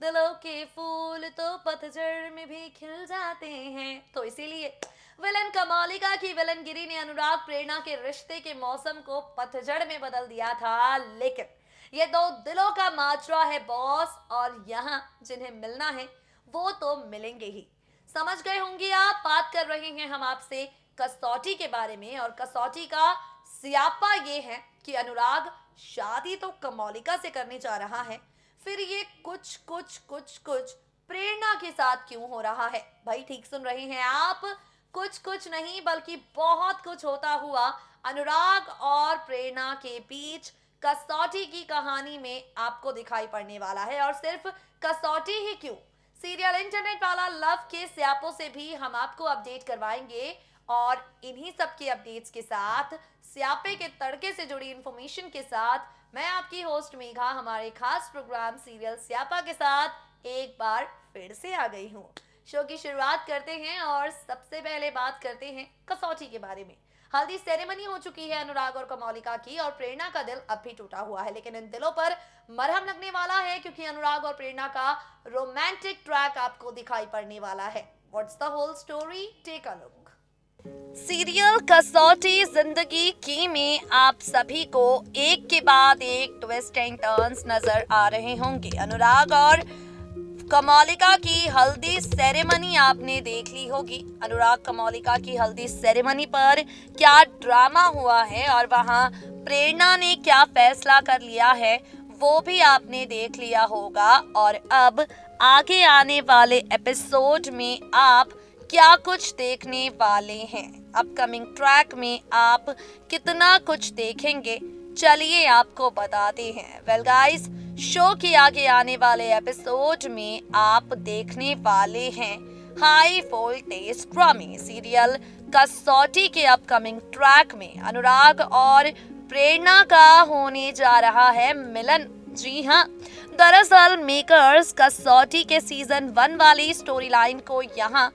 दिलों के फूल तो पतझड़ में भी खिल जाते हैं। तो इसीलिए विलन कमलिका की विलनगिरी ने अनुराग प्रेरणा के रिश्ते के मौसम को पतझड़ में बदल दिया था। लेकिन ये दो दिलों का माजरा है बॉस, और यहाँ जिन्हें मिलना है वो तो मिलेंगे ही। समझ गए होंगे आप, बात कर रहे हैं हम आपसे कसौटी के बारे में। और कसौटी का स्यापा ये है कि अनुराग शादी तो कमलिका से करने जा रहा है, फिर ये कुछ कुछ कुछ कुछ प्रेरणा के साथ क्यों हो रहा है? भाई ठीक सुन रहे हैं आप, कुछ कुछ नहीं बल्कि बहुत कुछ होता हुआ अनुराग और प्रेरणा के बीच कसौटी की कहानी में आपको दिखाई पड़ने वाला है। और सिर्फ कसौटी ही क्यों, सीरियल इंटरनेट वाला लव के स्यापों से भी हम आपको अपडेट करवाएंगे। और इन्हीं सब के अपडेट्स के साथ, स्यापे के तड़के से जुड़ी इंफॉर्मेशन के साथ, मैं आपकी होस्ट मेघा हमारे खास प्रोग्राम सीरियल स्यापा के साथ एक बार फिर से आ गई हूँ। शो की शुरुआत करते हैं और सबसे पहले बात करते हैं कसौटी के बारे में। हल्दी सेरेमनी हो चुकी है अनुराग और कमलिका की, और प्रेरणा का दिल अब भी टूटा हुआ है, लेकिन इन दिलों पर मरहम लगने वाला है क्योंकि अनुराग और प्रेरणा का रोमांटिक ट्रैक आपको दिखाई पड़ने वाला है। What's the whole story? Take a look. Serial Kasautii Zindagii की में आप सभी को एक के बाद एक ट्विस्ट एंड टर्न्स नजर आ रहे होंगे। अनुराग और कमलिका की हल्दी सेरेमनी आपने देख ली होगी। अनुराग कमलिका की हल्दी सेरेमनी पर क्या ड्रामा हुआ है और वहां प्रेरणा ने क्या फैसला कर लिया है वो भी आपने देख लिया होगा। और अब आगे आने वाले एपिसोड में आप क्या कुछ देखने वाले हैं, अपकमिंग ट्रैक में आप कितना कुछ देखेंगे, चलिए आपको बताते हैं। वेल गाइस, शो के आगे आने वाले एपिसोड में आप देखने वाले हैं हाई वोल्टेज ड्रामे। सीरियल कसौटी के अपकमिंग ट्रैक में अनुराग और प्रेरणा का होने जा रहा है मिलन। जी हाँ, दरअसल मेकर्स कसौटी के सीजन 1 वाली स्टोरी लाइन को यहाँ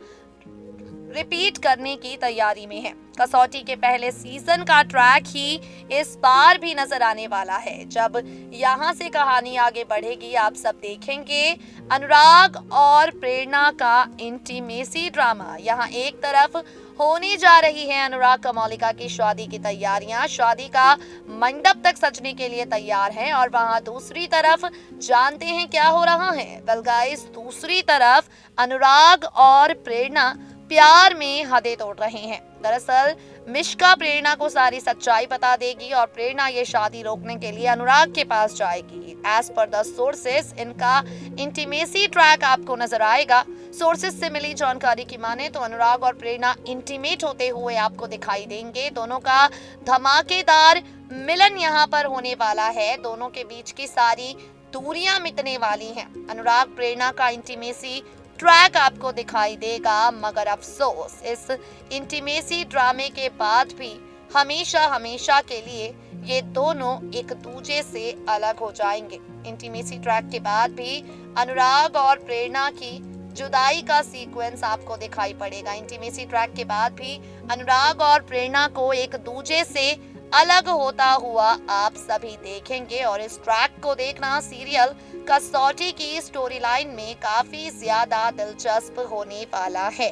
रिपीट करने की तैयारी में है। कसौटी के पहले सीजन का ट्रैक ही इस बार भी नजर आने वाला है। जब यहाँ से कहानी आगे बढ़ेगी, आप सब देखेंगे अनुराग और प्रेरणा का इंटीमेसी ड्रामा। यहाँ एक तरफ होने जा रही है अनुराग कमलिका की शादी की तैयारियां, शादी का मंडप तक सजने के लिए तैयार हैं, और वहां दूसरी तरफ जानते हैं क्या हो रहा है। वेल गाइस, दूसरी तरफ अनुराग और प्रेरणा प्यार में हदें तोड़ रहे हैं। दरअसल मिश्का प्रेरणा को सारी सच्चाई बता देगी और प्रेरणा ये शादी रोकने के लिए अनुराग के पास जाएगी। एज पर द सोर्सेस, इनका इंटीमेसी ट्रैक आपको नजर आएगा। सोर्सेस से मिली जानकारी की माने तो अनुराग और प्रेरणा इंटीमेट होते हुए आपको दिखाई देंगे। दोनों का धमाकेदार मिलन यहाँ पर होने वाला है। दोनों के बीच की सारी दूरियां मिटने वाली हैं। अनुराग प्रेरणा का इंटीमेसी ट्रैक आपको दिखाई देगा, मगर अफसोस इस इंटीमेसी ड्रामे के बाद भी हमेशा हमेशा के लिए ये दोनों एक दूजे से अलग हो जाएंगे। इंटीमेसी ट्रैक के बाद भी अनुराग और प्रेरणा की जुदाई का सीक्वेंस आपको दिखाई पड़ेगा। इंटीमेसी ट्रैक के बाद भी अनुराग और प्रेरणा को एक दूजे से अलग होता हुआ आप सभी देखेंगे, और इस ट्रैक को देखना सीरियल कसौटी की स्टोरी लाइन में काफी ज्यादा दिलचस्प होने वाला है।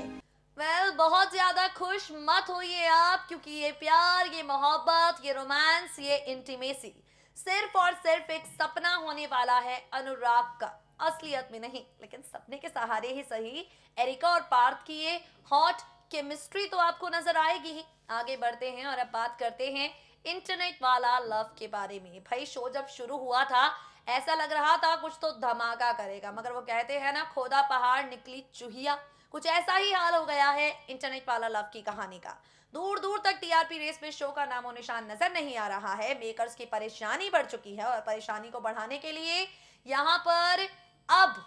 बहुत ज्यादा खुश मत होइए आप, क्योंकि ये प्यार, ये मोहब्बत, ये रोमांस, ये इंटीमेसी सिर्फ और सिर्फ एक सपना होने वाला है अनुराग का। असलियत में नहीं, लेकिन सपने के सहारे ही सही। एरिका और पार्थ की ये हॉट केमिस्ट्री तो आपको नजर आएगी ही। आगे बढ़ते हैं और अब बात करते हैं इंटरनेट वाला लव के बारे में। भाई शो जब शुरू हुआ था ऐसा लग रहा था कुछ तो धमाका करेगा, मगर वो कहते हैं ना, खोदा पहाड़ निकली चूहिया। कुछ ऐसा ही हाल हो गया है इंटरनेट वाला लव की कहानी का। दूर दूर तक टीआरपी रेस में शो का नामो निशान नजर नहीं आ रहा है। मेकर्स की परेशानी बढ़ चुकी है, और परेशानी को बढ़ाने के लिए यहाँ पर अब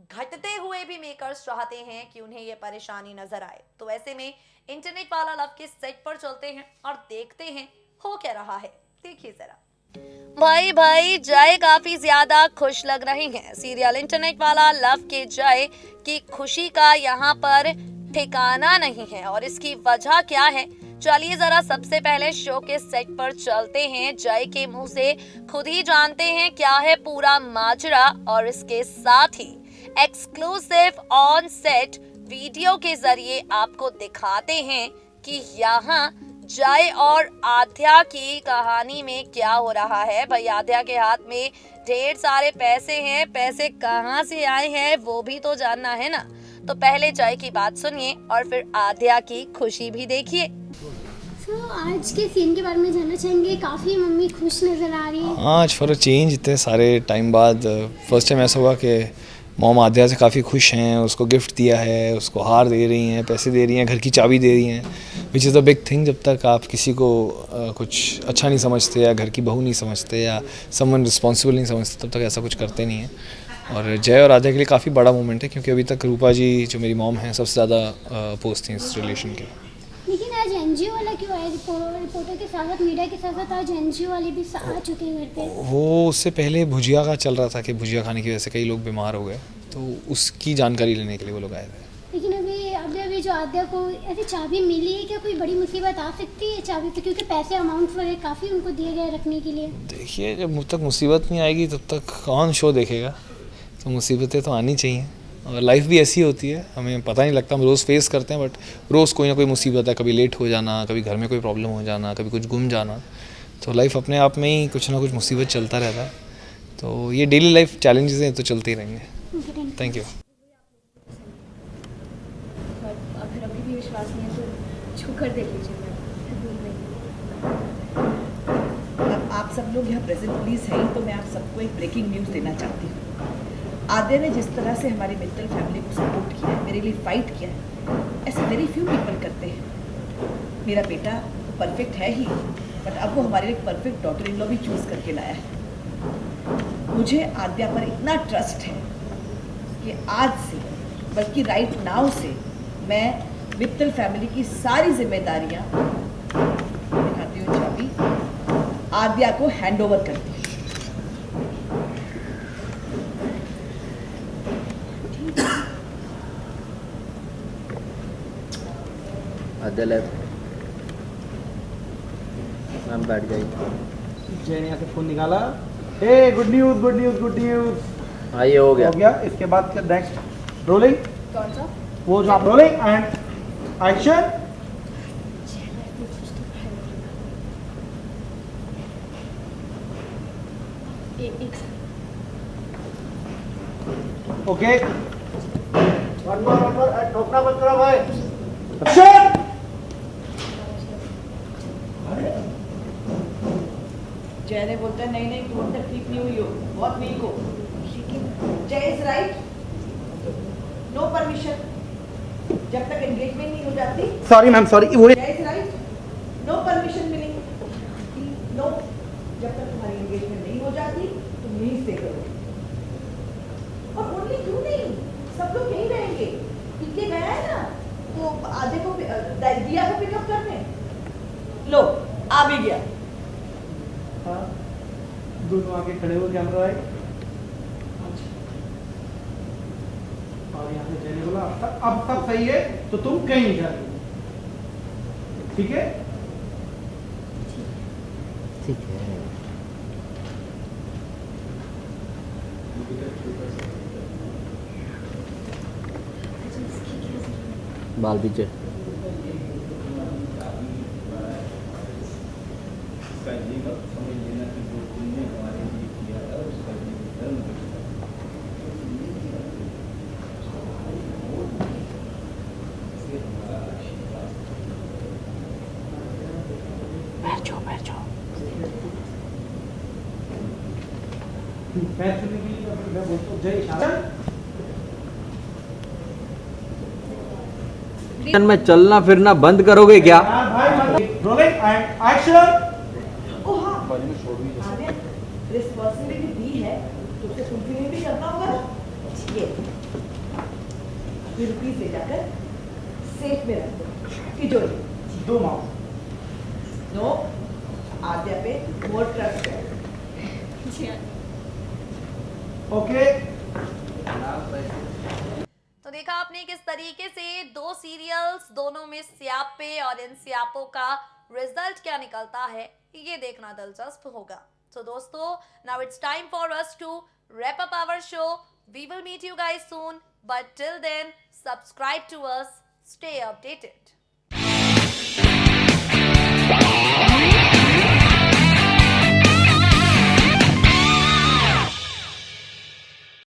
घटते हुए भी मेकर्स चाहते हैं कि उन्हें ये परेशानी नजर आए। तो ऐसे में इंटरनेट वाला लव के सेट पर चलते हैं और देखते हैं हो क्या रहा है। देखिए जरा। भाई जय काफी ज्यादा खुश लग रही हैं। सीरियल इंटरनेट वाला लव के जय की खुशी का यहाँ पर ठिकाना नहीं है, और इसकी वजह क्या है, चलिए जरा सबसे पहले शो के सेट पर चलते हैं। जय के मुंह से खुद ही जानते हैं क्या है पूरा माजरा, और इसके साथ ही एक्सक्लूसिव ऑन सेट वीडियो के जरिए आपको दिखाते हैं कि यहाँ जय और आद्या की कहानी में क्या हो रहा है। भाई आद्या के हाथ में ढेर सारे पैसे हैं, पैसे कहाँ से आए हैं वो भी तो जानना है ना। तो पहले जय की बात सुनिए और फिर आद्या की खुशी भी देखिए। आज के सीन के बारे में जानना चाहेंगे। काफ़ी मम्मी खुश नज़र आ रही है आज फॉर अ चेंज इतने सारे टाइम बाद फर्स्ट टाइम ऐसा हुआ कि मॉम आद्या से काफ़ी खुश हैं, उसको गिफ्ट दिया है, उसको हार दे रही हैं, पैसे दे रही हैं, घर की चाबी दे रही हैं, which is the big thing. जब तक आप किसी को कुछ अच्छा नहीं समझते या घर की बहू नहीं समझते या समवन रिस्पॉन्सिबल नहीं समझते तब तक ऐसा कुछ करते नहीं हैं। और जय और आद्या के लिए काफ़ी बड़ा मोमेंट है क्योंकि अभी तक रूपा जी जो मेरी मॉम हैं सबसे ज़्यादा अपोज थी इस रिलेशन के। लेकिन आज एनजीओ वाला क्यों आया? रिपोर्टर के साथ साथ मीडिया के साथ साथ आज एनजीओ वाले भी आ चुके हैं घर पे। वो उससे पहले भुजिया का चल रहा था कि भुजिया खाने की वजह से कई लोग बीमार हो गए, तो उसकी जानकारी लेने के लिए वो लोग आए थे। लेकिन अभी जो आद्या को ऐसी चाबी मिली है, क्या कोई बड़ी मुसीबत आ सकती है चाबी पे? क्योंकि पैसे अमाउंट वगैरह काफ़ी उनको दिए गए रखने के लिए। देखिए जब तक मुसीबत नहीं आएगी तब तक कौन शो देखेगा, तो मुसीबतें तो आनी चाहिए और लाइफ भी ऐसी होती है, हमें पता नहीं लगता, हम रोज़ फेस करते हैं बट रोज़ कोई ना कोई मुसीबत है, कभी लेट हो जाना, कभी घर में कोई प्रॉब्लम हो जाना, कभी कुछ गुम जाना, तो लाइफ अपने आप में ही कुछ ना कुछ मुसीबत चलता रहता है। तो ये डेली लाइफ चैलेंजेस हैं तो चलते ही रहेंगे। Thank you. अगर अभी भी विश्वास नहीं है तो छू कर देख लीजिए। अब आप सब लोग यहाँ प्रेजेंट प्लीज हैं तो मैं आप सबको एक ब्रेकिंग न्यूज़ देना चाहती हूँ। आद्या ने जिस तरह से हमारी मित्तल फैमिली को सपोर्ट किया है, मेरे लिए फाइट किया है, ऐसे वेरी फ्यू पीपल करते हैं। मेरा बेटा परफेक्ट है ही, बट अब वो हमारे लिए परफेक्ट डॉटर इन लॉ भी चूज़ करके लाया है। मुझे आद्या पर इतना ट्रस्ट है कि आज से, बल्कि राइट नाउ से, मैं मित्तल फैमिली की सारी जिम्मेदारियाँ, दिखाती हूँ चाबी, आद्या को हैंड ओवर करती हूँ। अदालत मैम बैठ जाइए। जय ने आके फोन निकाला। A good news good news good news. हाँ ये हो गया। इसके बाद क्या नेक्स्ट? रोलिंग। कौन सा? वो जो आप rolling and action. Okay one more ठोकना मत करो भाई। एक्शन। जय ने बोलता है नहीं नहीं तुम तक ठीक नहीं हुई हो, बहुत वीक हो, लेकिन जय इज राइट। नो परमिशन जब तक एंगेजमेंट नहीं हो जाती। Sorry ma'am sorry. वो Jay is right. No permission मिलिंग। नो, जब तक तुम्हारी एंगेजमेंट नहीं हो जाती तुम यहीं स्टे करो। और ओनली क्यों नहीं, सब लोग यहीं रहेंगे। पीके गया है ना, तो आधे को दिया को पिकअप करने लो, आ भी गया। हाँ दोनों आके खड़े हो कैमरा है और यहाँ से जय ने बोला अब सब सही है तो तुम कहीं नहीं जाते, ठीक है? ठीक है। बाल पीछे। पैर छूने के लिए मैं बोलता हूँ जय इशारा। में चलना फिरना बंद करोगे क्या? Rolling and action. ओ हाँ, आद्या रिस्पॉन्सिबिलिटी दी है तो उसे फुलफिल भी करना होगा ना। ये ₹2 ले जाकर सेफ में रख दो तिजोरी। दो माउस। नो, आद्या पे मोर ट्रस्ट है। ओके। तो देखा आपने किस तरीके से दो सीरियल्स, दोनों में स्यापे और इन स्यापों का रिजल्ट क्या निकलता है ये देखना दिलचस्प होगा। तो दोस्तों, now it's time for us to wrap up our show we will meet you guys soon. But till then, subscribe to us. Stay updated.